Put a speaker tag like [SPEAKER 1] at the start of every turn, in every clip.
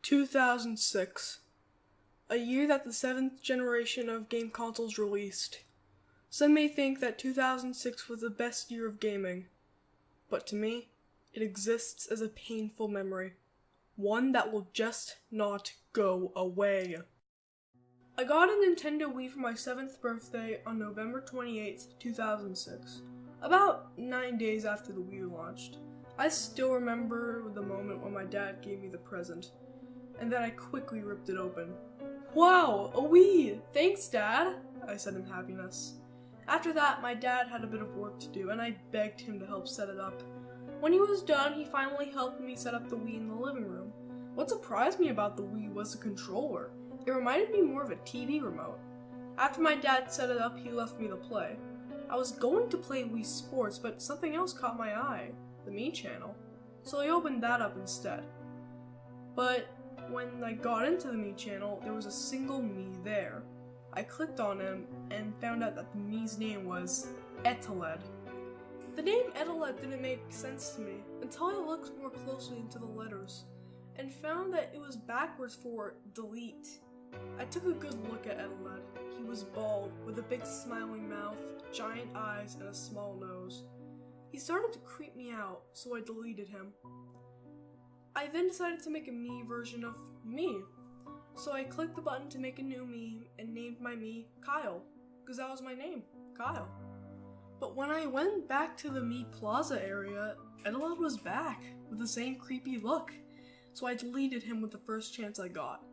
[SPEAKER 1] 2006, a year that the 7th generation of game consoles released. Some may think that 2006 was the best year of gaming, but to me, it exists as a painful memory, one that will just not go away. I got a Nintendo Wii for my 7th birthday on November 28th, 2006, about 9 days after the Wii launched. I still remember the moment when my dad gave me the present, and then I quickly ripped it open. "Wow, a Wii! Thanks, Dad!" I said in happiness. After that, my dad had a bit of work to do, and I begged him to help set it up. When he was done, he finally helped me set up the Wii in the living room. What surprised me about the Wii was the controller. It reminded me more of a TV remote. After my dad set it up, he left me to play. I was going to play Wii Sports, but something else caught my eye, the Me channel. So I opened that up instead. But when I got into the Me channel, there was a single Me there. I clicked on him and found out that the Me's name was Veggietales. The name Veggietales didn't make sense to me until I looked more closely into the letters and found that it was backwards for delete. I took a good look at Veggietales. He was bald, with a big smiling mouth, giant eyes, and a small nose. He started to creep me out, so I deleted him. I then decided to make a Me version of me. So I clicked the button to make a new Me and named my Me Kyle, because that was my name, Kyle. But when I went back to the Me Plaza area, Veggietales was back, with the same creepy look, so I deleted him with the first chance I got.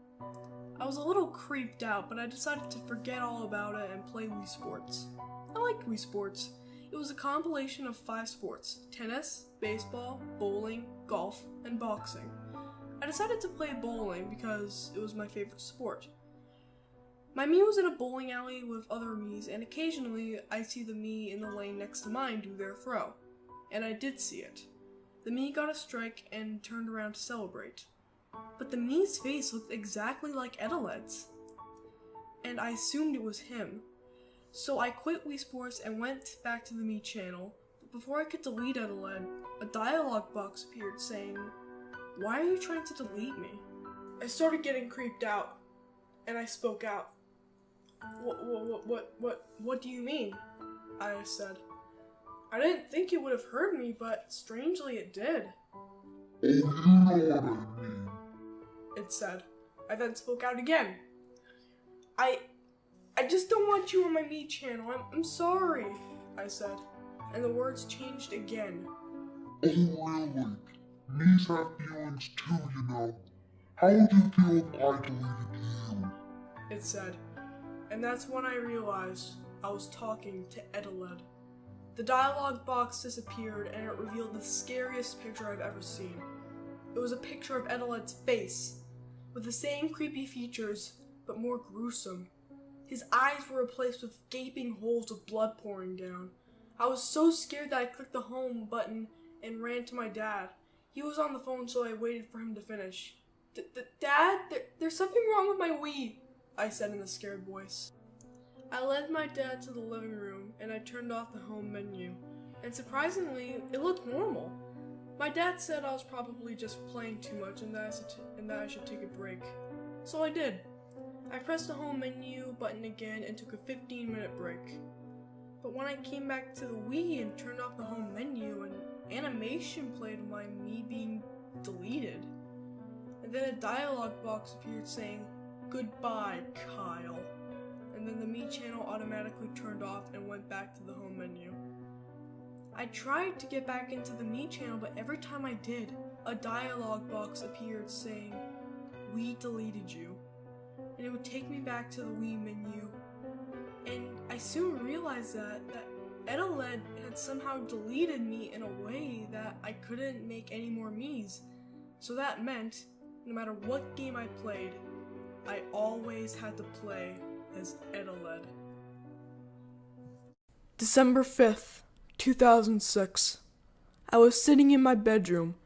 [SPEAKER 1] I was a little creeped out, but I decided to forget all about it and play Wii Sports. I liked Wii Sports. It was a compilation of 5 sports: tennis, baseball, bowling, golf, and boxing. I decided to play bowling because it was my favorite sport. My Me was in a bowling alley with other Me's, and occasionally I'd see the Me in the lane next to mine do their throw. And I did see it. The Me got a strike and turned around to celebrate. But the Me's face looked exactly like Veggietales, and I assumed it was him. So I quit Wii Sports and went back to the Me channel, but before I could delete Veggietales, a dialogue box appeared saying, "Why are you trying to delete me?" I started getting creeped out, and I spoke out. What do you mean?" I said. I didn't think it would have hurt me, but strangely it did.
[SPEAKER 2] "Oh, you know what I mean,"
[SPEAKER 1] it said. I then spoke out again. I just don't want you on my Me channel. I'm sorry," I said. And the words changed again.
[SPEAKER 2] "Oh, really? Me's have feelings too, you know. How would you feel if I deleted you?"
[SPEAKER 1] it said. And that's when I realized I was talking to Veggietales. The dialogue box disappeared and it revealed the scariest picture I've ever seen. It was a picture of Veggietales' face, with the same creepy features, but more gruesome. His eyes were replaced with gaping holes with blood pouring down. I was so scared that I clicked the home button and ran to my dad. He was on the phone, so I waited for him to finish. "Dad, there's something wrong with my Wii," I said in a scared voice. I led my dad to the living room and I turned off the home menu, and surprisingly, it looked normal. My dad said I was probably just playing too much and that I should take a break. So I did. I pressed the home menu button again and took a 15-minute break. But when I came back to the Wii and turned off the home menu, an animation played of my Me being deleted. And then a dialogue box appeared saying, "Goodbye, Kyle." And then the Me channel automatically turned off and went back to the home menu. I tried to get back into the Me channel, but every time I did, a dialogue box appeared saying, "We deleted you." And it would take me back to the Wii menu. And I soon realized that Veggietales had somehow deleted me in a way that I couldn't make any more Me's. So that meant, no matter what game I played, I always had to play as Veggietales. December 5th, 2006. I was sitting in my bedroom.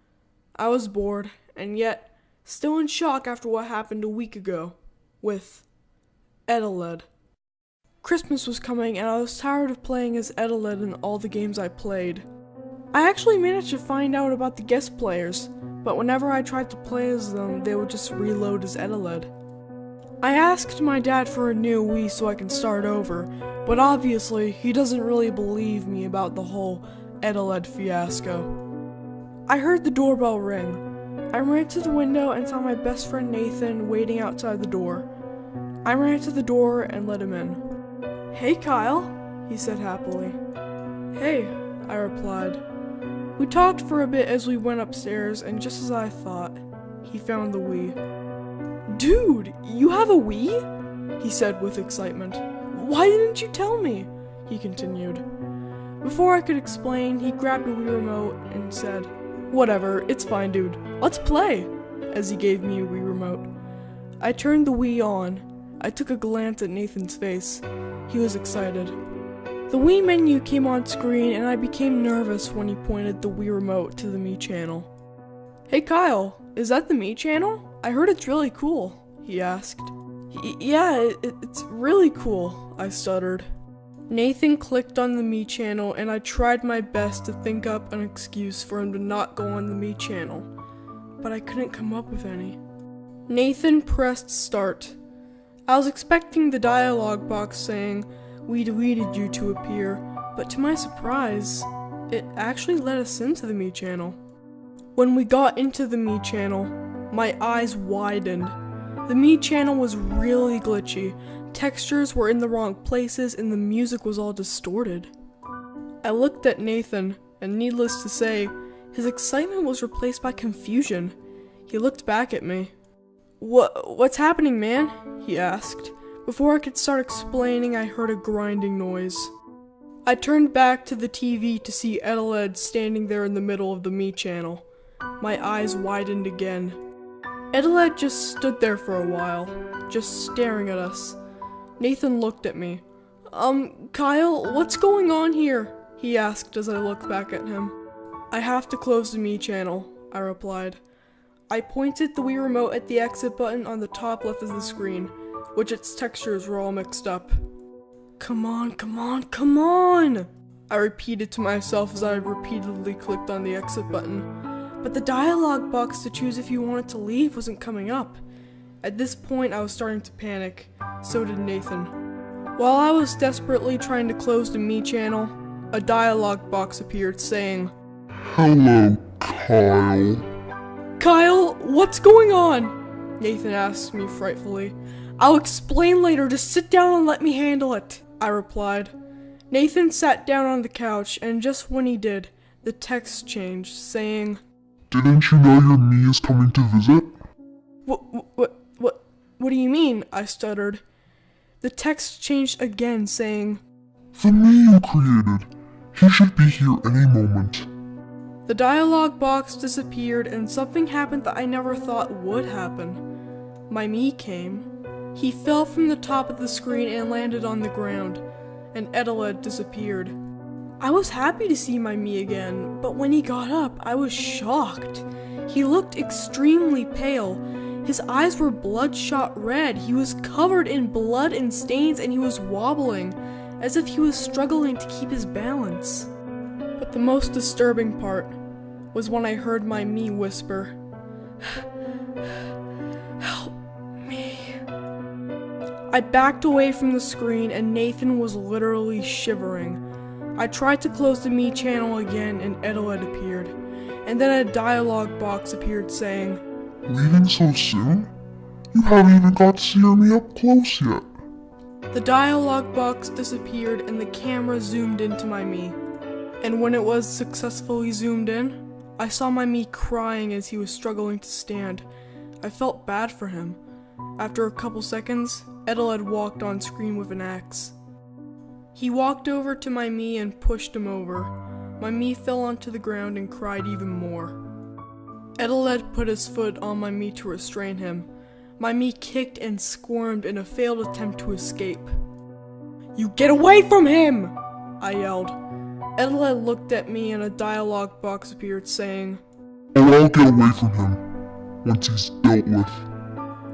[SPEAKER 1] I was bored, and yet still in shock after what happened a week ago with Veggietales. Christmas was coming, and I was tired of playing as Veggietales in all the games I played. I actually managed to find out about the guest players, but whenever I tried to play as them, they would just reload as Edeled. I asked my dad for a new Wii so I can start over, but obviously he doesn't really believe me about the whole Edeled fiasco. I heard the doorbell ring. I ran to the window and saw my best friend Nathan waiting outside the door. I ran to the door and let him in. "Hey Kyle," he said happily. "Hey," I replied. We talked for a bit as we went upstairs, and just as I thought, he found the Wii. "Dude, you have a Wii?" he said with excitement. "Why didn't you tell me?" he continued. Before I could explain, he grabbed a Wii remote and said, "Whatever, it's fine, dude. Let's play," as he gave me a Wii remote. I turned the Wii on. I took a glance at Nathan's face. He was excited. The Wii menu came on screen and I became nervous when he pointed the Wii remote to the Me channel. "Hey Kyle, is that the Me channel? I heard it's really cool," he asked. Yeah, it's really cool," I stuttered. Nathan clicked on the Me channel and I tried my best to think up an excuse for him to not go on the Me channel, but I couldn't come up with any. Nathan pressed start. I was expecting the dialogue box saying, "We deleted you" to appear, but to my surprise, it actually let us into the Me channel. When we got into the Me channel, my eyes widened. The Me channel was really glitchy. Textures were in the wrong places and the music was all distorted. I looked at Nathan, and needless to say, his excitement was replaced by confusion. He looked back at me. What's happening, man?" he asked. Before I could start explaining, I heard a grinding noise. I turned back to the TV to see Edeled standing there in the middle of the Me channel. My eyes widened again. Edeled just stood there for a while, just staring at us. Nathan looked at me. Kyle, what's going on here?" he asked as I looked back at him. "I have to close the Me channel," I replied. I pointed the Wii remote at the exit button on the top left of the screen, which its textures were all mixed up. Come on, come on, come on!" I repeated to myself as I repeatedly clicked on the exit button. But the dialogue box to choose if you wanted to leave wasn't coming up. At this point, I was starting to panic. So did Nathan. While I was desperately trying to close the Me channel, a dialogue box appeared saying,
[SPEAKER 2] "Hello, Kyle."
[SPEAKER 1] "Kyle, what's going on?" Nathan asked me frightfully. "I'll explain later, just sit down and let me handle it," I replied. Nathan sat down on the couch, and just when he did, the text changed, saying,
[SPEAKER 2] "Didn't you know your Me is coming to visit?"
[SPEAKER 1] What do you mean?" I stuttered. The text changed again, saying,
[SPEAKER 2] "The Me you created. He should be here any moment."
[SPEAKER 1] The dialogue box disappeared and something happened that I never thought would happen. My Me came. He fell from the top of the screen and landed on the ground, and Edeled disappeared. I was happy to see my Me again, but when he got up, I was shocked. He looked extremely pale. His eyes were bloodshot red. He was covered in blood and stains, and he was wobbling, as if he was struggling to keep his balance. But the most disturbing part was when I heard my Me whisper, "Help me." I backed away from the screen and Nathan was literally shivering. I tried to close the Me channel again and Edeled appeared, and then a dialogue box appeared saying,
[SPEAKER 2] "Leaving so soon? You haven't even got to see me up close yet."
[SPEAKER 1] The dialogue box disappeared and the camera zoomed into my Me. And when it was successfully zoomed in, I saw my Me crying as he was struggling to stand. I felt bad for him. After a couple seconds, Edeled walked on screen with an axe. He walked over to my Me and pushed him over. My Me fell onto the ground and cried even more. Edeled put his foot on my Me to restrain him. My Me kicked and squirmed in a failed attempt to escape. "You get away from him!" I yelled. Edeled looked at me and a dialogue box appeared saying,
[SPEAKER 2] "Oh, I'll get away from him once he's dealt with."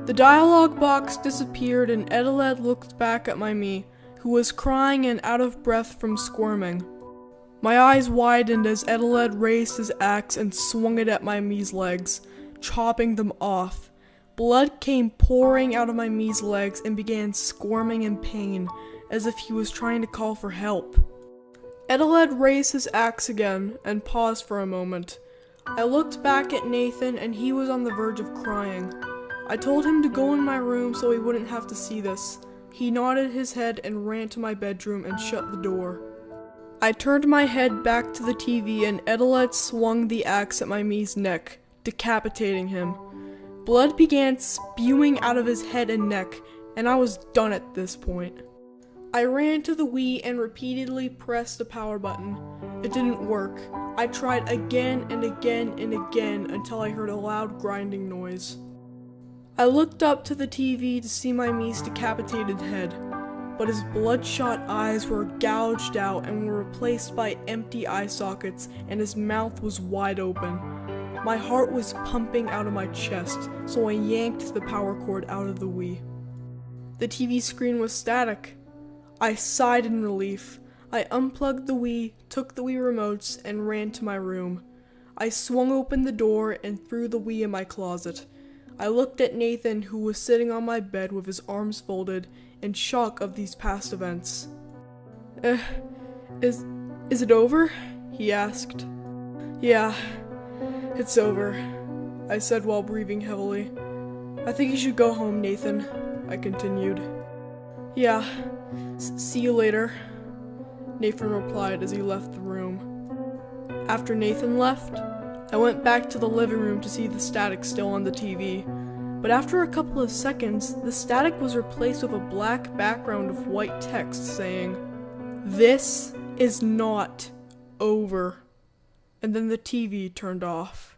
[SPEAKER 1] The dialogue box disappeared and Edeled looked back at my Me, who was crying and out of breath from squirming. My eyes widened as Edeled raised his axe and swung it at my Mii's legs, chopping them off. Blood came pouring out of my Mii's legs and began squirming in pain, as if he was trying to call for help. Edeled raised his axe again and paused for a moment. I looked back at Nathan and he was on the verge of crying. I told him to go in my room so he wouldn't have to see this. He nodded his head and ran to my bedroom and shut the door. I turned my head back to the TV and Edeled swung the axe at my Mii's neck, decapitating him. Blood began spewing out of his head and neck, and I was done at this point. I ran to the Wii and repeatedly pressed the power button. It didn't work. I tried again and again and again until I heard a loud grinding noise. I looked up to the TV to see my Mii's decapitated head, but his bloodshot eyes were gouged out and were replaced by empty eye sockets, and his mouth was wide open. My heart was pumping out of my chest, so I yanked the power cord out of the Wii. The TV screen was static. I sighed in relief. I unplugged the Wii, took the Wii remotes, and ran to my room. I swung open the door and threw the Wii in my closet. I looked at Nathan, who was sitting on my bed with his arms folded, in shock of these past events. Is it over? He asked. Yeah, it's over, I said while breathing heavily. I think you should go home, Nathan, I continued. Yeah, see you later, Nathan replied as he left the room. After Nathan left, I went back to the living room to see the static still on the TV, but after a couple of seconds, the static was replaced with a black background of white text saying, "This is not over." And then the TV turned off.